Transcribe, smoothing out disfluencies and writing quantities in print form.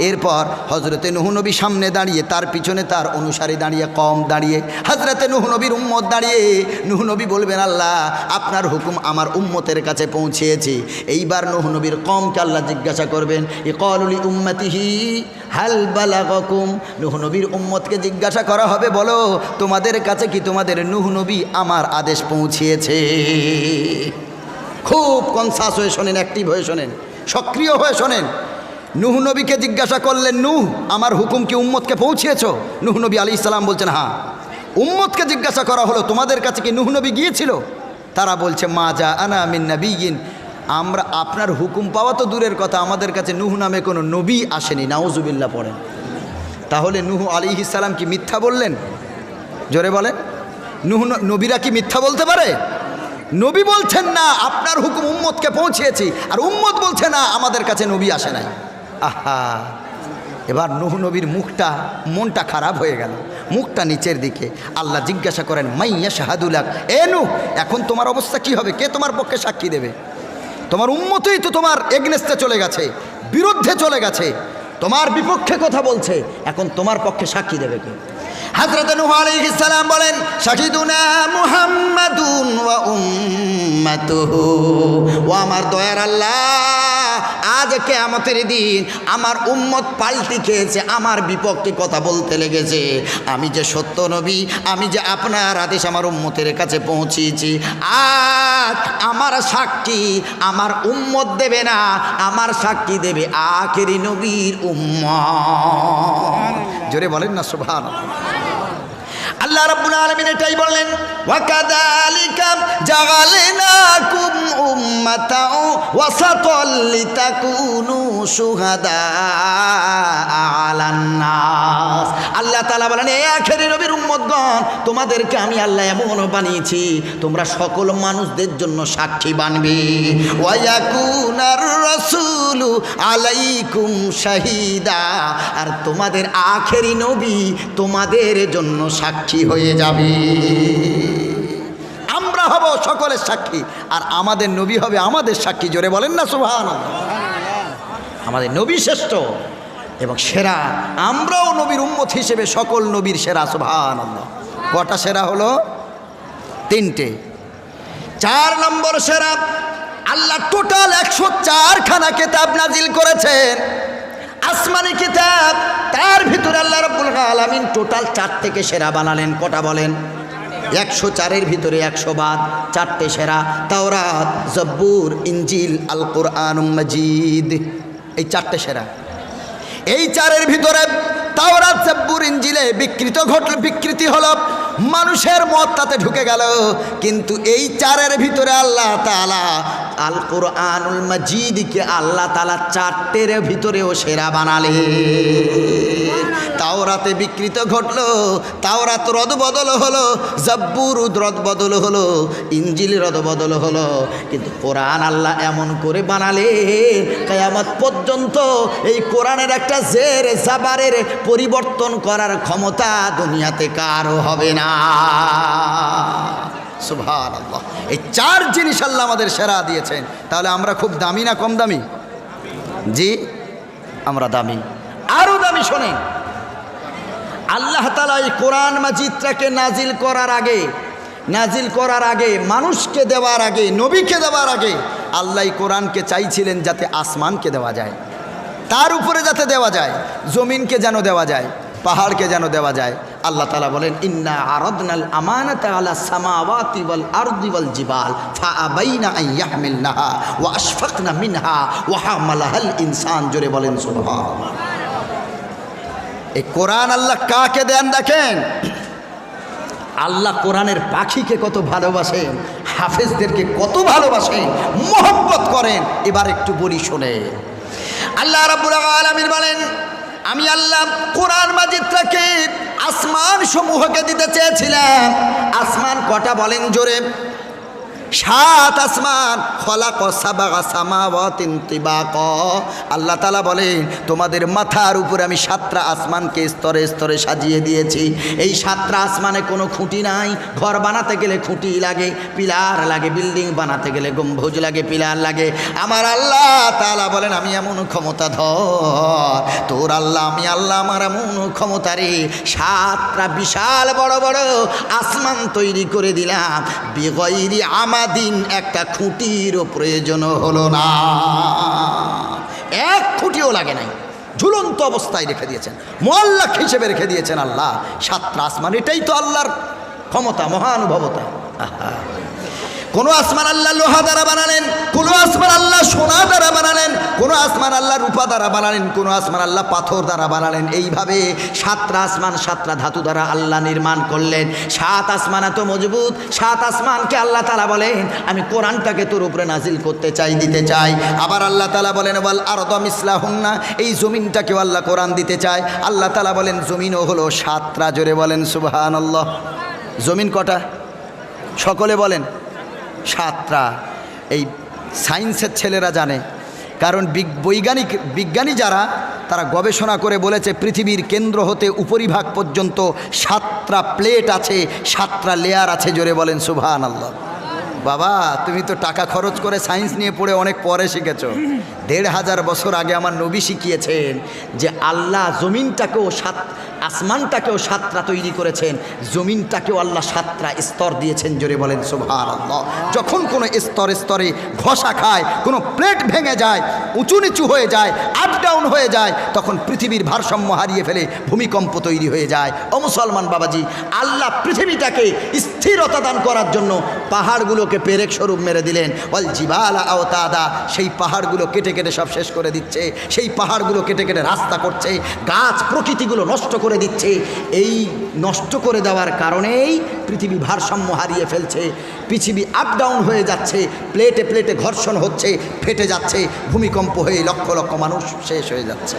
এরপর হজরতে নূহ নবী সামনে দাঁড়িয়ে, তার পিছনে তার অনুসারী দাঁড়িয়ে, কম দাঁড়িয়ে, হজরতে নূহ নবীর উম্মত দাঁড়িয়ে। নূহ নবী বলবেন, আল্লাহ আপনার হুকুম আমার উম্মতের কাছে পৌঁছিয়েছি। এইবার নূহ নবীর কমকে আল্লাহ জিজ্ঞাসা করবেন, ইকালুলি উম্মতিহি হাল বালাগাকুম। নূহ নবীর উম্মতকে জিজ্ঞাসা করা হবে, বলো তোমাদের কাছে কি তোমাদের নূহ নবী আমার আদেশ পৌঁছিয়েছে? খুব কনসাস হয়ে শোনেন, অ্যাক্টিভ হয়ে শোনেন, সক্রিয় হয়ে শোনেন। নূহ নবীকে জিজ্ঞাসা করলেন, নূহ আমার হুকুম কি উম্মতকে পৌঁছিয়েছ? নূহ নবী আলাইহিস সালাম বলছেন, হ্যাঁ। উম্মতকে জিজ্ঞাসা করা হলো, তোমাদের কাছে কি নূহ নবী গিয়েছিল? তারা বলছে, মা যা আনা মিন নাবিয়িন, আমরা আপনার হুকুম পাওয়া তো দূরের কথা, আমাদের কাছে নূহ নামে কোনো নবী আসেনি। নাউজুবিল্লাহ পড়েন। তাহলে নূহ আলাইহিস সালাম কি মিথ্যা বললেন? জোরে বলেন। নূহ নবীরা কি মিথ্যা বলতে পারে? নবী বলছেন না আপনার হুকুম উম্মতকে পৌঁছিয়েছি, আর উম্মত বলছে না আমাদের কাছে নবী আসে নাই। আহা, এবার নূহ নবীর মনটা খারাপ হয়ে গেল, মুখটা নিচের দিকে। আল্লাহ জিজ্ঞাসা করেন, মাইয়া শাহাদুলাক, এ নূহ এখন তোমার অবস্থা কি হবে? কে তোমার পক্ষে সাক্ষী দেবে? তোমার উম্মতই তো তোমার এগনেস্টে চলে গেছে, বিরুদ্ধে চলে গেছে, তোমার বিপক্ষে কথা বলছে, এখন তোমার পক্ষে সাক্ষী দেবে কে? হযরত নূহ আলাইহিস সালাম বলেন, শাহিদুনা মুহাম্মাদুন ওয়া উম্মাতুহু। ও আমার দয়ার আল্লাহ, আজ কিয়ামতের দিন আমার উম্মত পাল্টি খেয়েছে, আমার বিপক্ষে কথা বলতে লেগেছে। আমি যে সত্য নবী, আমি যে আপনার আদেশ আমার উম্মতের কাছে পৌঁছিয়েছি, আজ আমার সাক্ষী আমার উম্মত দেবে না, আমার সাক্ষী দেবে আখেরি নবীর উম্মত। জোরে বলেন না সুবহানাল্লাহ। আল্লাহ রাব্বুল আলামিন এটাই বললেন, ওয়া কাযালিকা জাআলনাকুম উম্মাতাও ওয়াসাতাল লিতাকুনু শুহাদা আলান নাস। আল্লাহ তাআলা বলেন, এই আখেরি নবীর উম্মতগণ, তোমাদেরকে আমি আল্লাহ এমন বানিয়েছি তোমরা সকল মানুষদের জন্য সাক্ষী বানবে। ওয়া ইয়াকুনার রাসূলু আলাইকুম শাহিদা, আর তোমাদের আখেরি নবী তোমাদের জন্য সাক্ষী হয়ে যাবে। আমরা হব সকলের সাক্ষী, আর আমাদের নবী হবে আমাদের সাক্ষী। জোরে বলেন না সুবহানাল্লাহ। আমাদের নবী শ্রেষ্ঠ এবং সেরা, আমরাও নবীর উম্মত হিসেবে সকল নবীর সেরা। সুবহানাল্লাহ। কটা সেরা হলো? তিনটে। 4 নম্বর সেরা, আল্লাহ টোটাল 104 খানা কিতাব নাজিল করেছেন, আসমানি কিতাব। তার ভিতরে আল্লাহ রাব্বুল আলামিন টোটাল 4 থেকে সেরা বানালেন। কটা বলেন? 104-এর ভিতরে 100 বাদ, 4টে সেরা। তাওরাত, জব্বুর, ইনজিল, আল কোরআনুল মাজিদ, এই 4টে সেরা। এই 4-এর ভিতরে তাওরাত, জব্বুর, ইনজিলে বিকৃতি হলো, মানুষের মত তাতে ঢুকে গেল। কিন্তু এই 4-এর ভিতরে আল্লাহ তাআলা আল কোরআনুল মাজিদকে আল্লাহ তাআলা 4টের ভিতরেও সেরা বানালে। তাওরাতে বিকৃত ঘটলো, তাওরাত রদবদল হলো, জব্বুর রদবদল হলো, ইনজিল রদবদল হলো, কিন্তু কোরআন আল্লাহ এমন করে বানালে কিয়ামত পর্যন্ত এই কোরআনের একটা জের জাবারের পরিবর্তন করার ক্ষমতা দুনিয়াতে কারো হবে না। সুবহানাল্লাহ। এই 4 জিনিস আল্লাহ আমাদের সেরা দিয়েছেন। তাহলে আমরা খুব দামি না কম দামি? জি, আমরা দামি, আরো দামি। শোনেন, আল্লাহ তাআলা এই কোরআন মাজিদটাকে নাজিল করার আগে, মানুষকে দেওয়ার আগে, নবীকে দেওয়ার আগে আল্লাহ কোরআনকে চাইছিলেন যাতে আসমানকে দেওয়া যায়, তার উপরে যাতে দেওয়া যায়, জমিনকে যেন দেওয়া যায়, পাহাড়কে যেন দেওয়া যায়। আল্লাহ তাআলা বলেন, ইন্না আরাদনাল আমানাতা আলাস সামাওয়াতি ওয়াল আরদি ওয়াল জিবাল ফাআবাইনা আন ইয়াহমিলনাহা ওয়া আশফাকনা মিনহা ওয়া হামালাহাল ইনসান। জোরে বলেন সুবহানাল্লাহ। এই কোরআন আল্লাহ কাকে দেন দেখেন। আল্লাহ কোরআনের পাখিকে কত ভালোবাসেন, হাফেজদেরকে কত ভালোবাসেন, মোহব্বত করেন। এবার একটু বলি শোনে। আল্লাহ রাব্বুল আলামিন বলেন, আমি আল্লাহ কোরআন মাজিদটাকে আসমান সমূহকে দিতে চেয়েছিলাম। আসমান কটা বলেন জোরে? সাত আসমান খলাক সাবগা সামাওয়াতিন তিবাকা। আল্লাহ তাআলা বলেন তোমাদের মাথার উপরে আমি সাতটা আসমানকে স্তরে স্তরে সাজিয়ে দিয়েছি। এই সাতটা আসমানে কোনো খুঁটি নাই। ঘর বানাতে গেলে খুঁটি লাগে, পিলার লাগে, বিল্ডিং বানাতে গেলে গম্বুজ লাগে, পিলার লাগে। আমার আল্লাহ তাআলা বলেন আমি এমন ক্ষমতাধর, তোর আল্লাহ আমি আল্লাহ আমার এমন ক্ষমতা রে, সাতটা বিশাল বড় বড় আসমান তৈরি করে দিলাম বিগয়রি আমাদিন, একটা খুঁটিরও প্রয়োজন হলো না, এক খুঁটিও লাগে নাই, ঝুলন্ত অবস্থায় রেখে দিয়েছেন, মোয়াল্লাক হিসেবে রেখে দিয়েছেন আল্লাহ সাতটা আসমান। এটাই তো আল্লাহর ক্ষমতা, মহানুভবতা। কোনো আসমান আল্লাহ লোহা দ্বারা বানালেন, কোনো আসমান আল্লাহ সোনা দ্বারা বানালেন, কোনো আসমান আল্লাহ রূপা দ্বারা বানালেন, কোনো আসমান আল্লাহ পাথর দ্বারা বানালেন। এইভাবে সাতটা আসমান সাতটা ধাতু দ্বারা আল্লাহ নির্মাণ করলেন। সাত আসমান এত মজবুত, সাত আসমানকে আল্লাহ তাআলা বলেন আমি কোরআনটাকে তোর উপরে নাজিল করতে চাই, দিতে চাই। আবার আল্লাহ তাআলা বলেন ওয়াল আরদা মিসলাহুন্না, এই জমিনটাকেও আল্লাহ কোরআন দিতে চায়। আল্লাহ তাআলা বলেন জমিনও হলো সাতটা। জোরে বলেন সুবহানাল্লাহ। জমিন কটা? সকলে বলেন সাতটা। এই সায়েন্সের ছেলেরা জানে, কারণ বিজ্ঞানী যারা তারা গবেষণা করে বলেছে পৃথিবীর কেন্দ্র হতে উপরিভাগ পর্যন্ত সাতটা প্লেট আছে, সাতটা লেয়ার আছে। জোরে বলেন সুবহানাল্লাহ। বাবা তুমি তো টাকা খরচ করে সায়েন্স নিয়ে পড়ে অনেক পরে শিখেছো। ১৫০০ বছর আগে আমার নবী শিখিয়েছেন যে আল্লাহ জমিনটাকেও আসমানটাকেও সাতটা তৈরি করেছেন, জমিনটাকেও আল্লাহ সাতটা স্তর দিয়েছেন। জোরে বলেন সুবহানাল্লাহ। যখন কোনো স্তরে স্তরে ঘষা খায়, কোনো প্লেট ভেঙে যায়, উঁচু নিচু হয়ে যায়, আপ ডাউন হয়ে যায়, তখন পৃথিবীর ভারসাম্য হারিয়ে ফেলে ভূমিকম্প তৈরি হয়ে যায়। ও মুসলমান বাবাজি, আল্লাহ পৃথিবীটাকে স্থিরতা দান করার জন্য পাহাড়গুলোকে পেরেক স্বরূপ মেরে দিলেন। ওয়াল জিবালা আওতাদা, সেই পাহাড়গুলো কেটে কেটে সব শেষ করে দিচ্ছে, সেই পাহাড়গুলো কেটে কেটে রাস্তা করছে, গাছ প্রকৃতিগুলো নষ্ট করে দিচ্ছে। এই নষ্ট করে দেওয়ার কারণেই পৃথিবী ভারসাম্য হারিয়ে ফেলছে, পৃথিবী আপ ডাউন হয়ে যাচ্ছে, প্লেটে প্লেটে ঘর্ষণ হচ্ছে, ফেটে যাচ্ছে, ভূমিকম্প হয়ে লক্ষ লক্ষ মানুষ শেষ হয়ে যাচ্ছে।